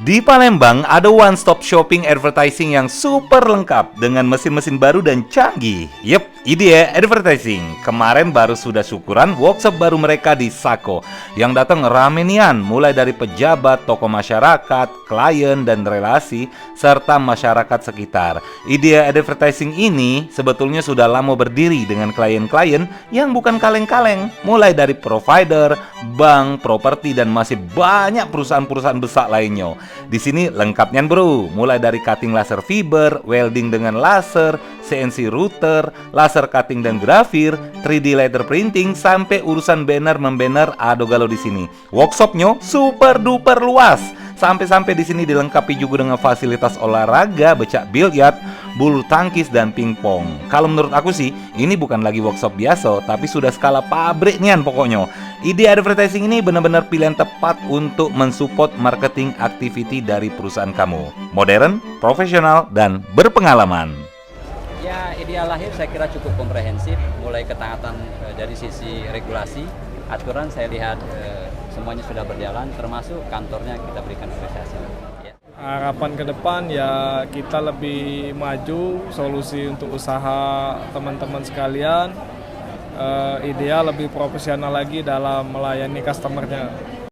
Di Palembang ada one stop shopping advertising yang super lengkap dengan mesin-mesin baru dan canggih. Yep, Idea Advertising. Kemarin baru sudah syukuran workshop baru mereka di Sako. Yang datang rame nian, mulai dari pejabat, tokoh masyarakat, klien dan relasi, serta masyarakat sekitar. Idea Advertising ini sebetulnya sudah lama berdiri dengan klien-klien yang bukan kaleng-kaleng. Mulai dari provider, bank, properti, dan masih banyak perusahaan-perusahaan besar lainnya. Di sini lengkapnya bro, mulai dari cutting laser fiber, welding dengan laser, CNC router, laser cutting dan grafir, 3D letter printing, sampai urusan banner-membanner ado galo di sini. Workshopnya super duper luas. Sampai-sampai di sini dilengkapi juga dengan fasilitas olahraga, becak biliar, bulu tangkis dan pingpong. Kalau menurut aku sih, ini bukan lagi workshop biasa, tapi sudah skala pabrik nian pokoknya. Ide advertising ini benar-benar pilihan tepat untuk mensupport marketing activity dari perusahaan kamu. Modern, profesional, dan berpengalaman. Ya, ideal lahir saya kira cukup komprehensif, mulai ketaatan dari sisi regulasi, aturan saya lihat semuanya sudah berjalan, termasuk kantornya kita berikan apresiasi. Ya. Harapan ke depan ya kita lebih maju, solusi untuk usaha teman-teman sekalian, ideal lebih profesional lagi dalam melayani customer-nya.